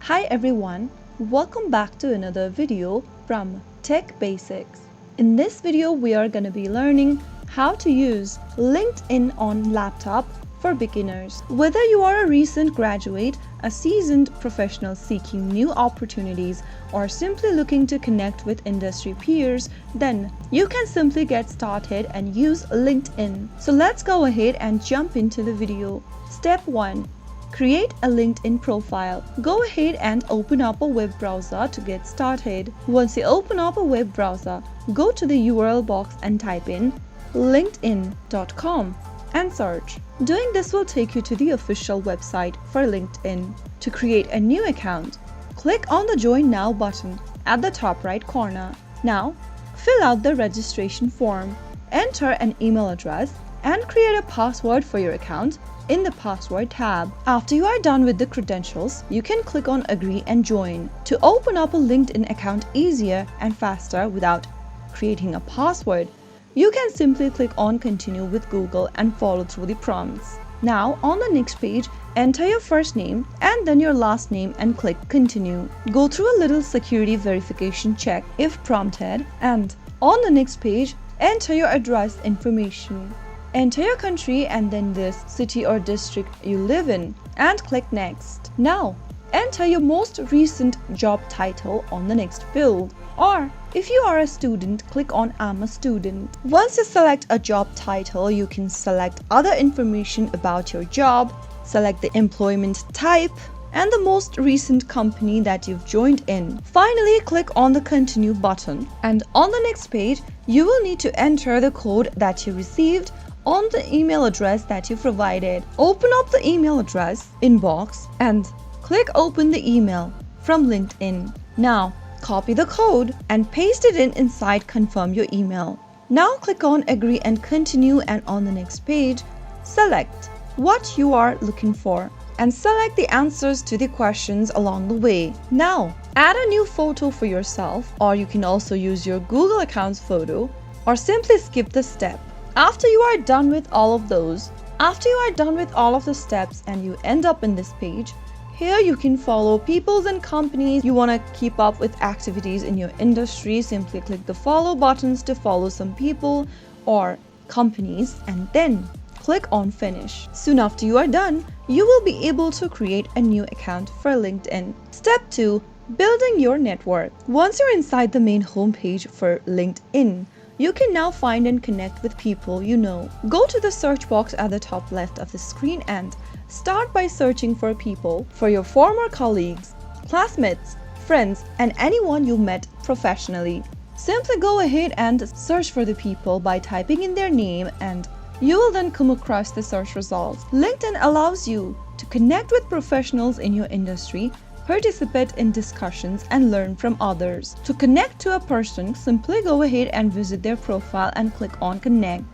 Hi everyone, welcome back to another video from Tech Basics. In this video, we are going to be learning how to use LinkedIn on laptop for beginners. Whether you are a recent graduate, a seasoned professional seeking new opportunities, or simply looking to connect with industry peers, then you can simply get started and use LinkedIn. So let's go ahead and jump into the video. Step 1. Create a LinkedIn profile. Go ahead and open up a web browser to get started. Once you open up a web browser, go to the URL box and type in linkedin.com and search. Doing this will take you to the official website for LinkedIn. To create a new account, click on the Join Now button at the top right corner. Now, fill out the registration form, enter an email address, and create a password for your account in the Password tab. After you are done with the credentials, you can click on Agree and Join. To open up a LinkedIn account easier and faster without creating a password, you can simply click on Continue with Google and follow through the prompts. Now, on the next page, enter your first name and then your last name and click Continue. Go through a little security verification check if prompted, and on the next page, enter your address information. Enter your country and then this city or district you live in and click Next. Now, enter your most recent job title on the next field. Or, if you are a student, click on I'm a student. Once you select a job title, you can select other information about your job, select the employment type, and the most recent company that you've joined in. Finally, click on the Continue button. And on the next page, you will need to enter the code that you received on the email address that you provided. Open up the email address inbox and click Open the email from LinkedIn. Now, copy the code and paste it inside Confirm your email. Now click on Agree and Continue, and on the next page, select what you are looking for and select the answers to the questions along the way. Now, add a new photo for yourself, or you can also use your Google account's photo, or simply skip the step. After you are done with all of the steps and you end up in this page, here you can follow peoples and companies. You want to keep up with activities in your industry, simply click the follow buttons to follow some people or companies and then click on Finish. Soon after you are done, you will be able to create a new account for LinkedIn. Step 2. Building your network. Once you're inside the main homepage for LinkedIn, you can now find and connect with people you know. Go to the search box at the top left of the screen and start by searching for people, for your former colleagues, classmates, friends, and anyone you met professionally. Simply go ahead and search for the people by typing in their name, and you will then come across the search results. LinkedIn allows you to connect with professionals in your industry, participate in discussions, and learn from others. To connect to a person, simply go ahead and visit their profile and click on Connect.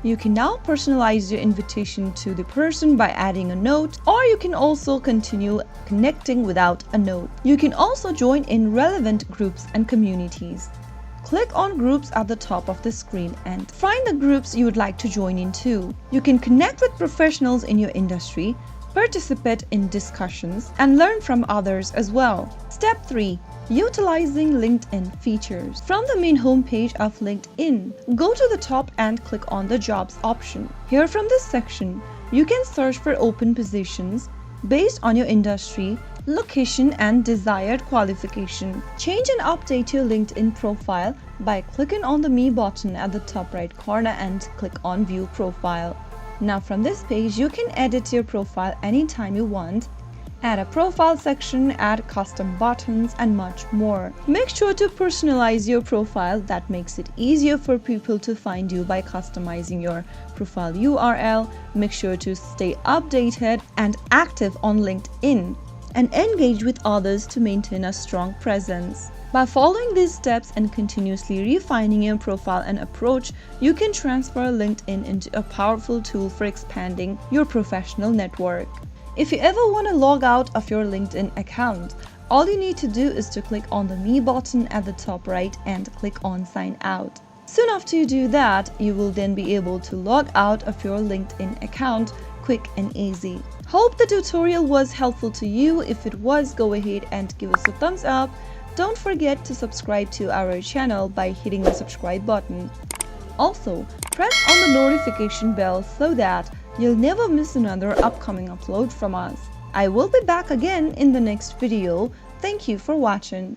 You can now personalize your invitation to the person by adding a note, or you can also continue connecting without a note. You can also join in relevant groups and communities. Click on Groups at the top of the screen and find the groups you would like to join into. You can connect with professionals in your industry, participate in discussions, and learn from others as well. Step 3. Utilizing LinkedIn features. From the main homepage of LinkedIn, go to the top and click on the Jobs option. Here from this section, you can search for open positions based on your industry, location, and desired qualification. Change and update your LinkedIn profile by clicking on the Me button at the top right corner and click on View Profile. Now from this page, you can edit your profile anytime you want, add a profile section, add custom buttons, and much more. Make sure to personalize your profile. That makes it easier for people to find you by customizing your profile URL. Make sure to stay updated and active on LinkedIn and engage with others to maintain a strong presence. By following these steps and continuously refining your profile and approach, you can transfer LinkedIn into a powerful tool for expanding your professional network. If you ever want to log out of your LinkedIn account, all you need to do is to click on the Me button at the top right and click on Sign Out. Soon after you do that, you will then be able to log out of your LinkedIn account quick and easy. Hope the tutorial was helpful to you. If it was, go ahead and give us a thumbs up. Don't forget to subscribe to our channel by hitting the subscribe button. Also, press on the notification bell so that you'll never miss another upcoming upload from us. I will be back again in the next video. Thank you for watching.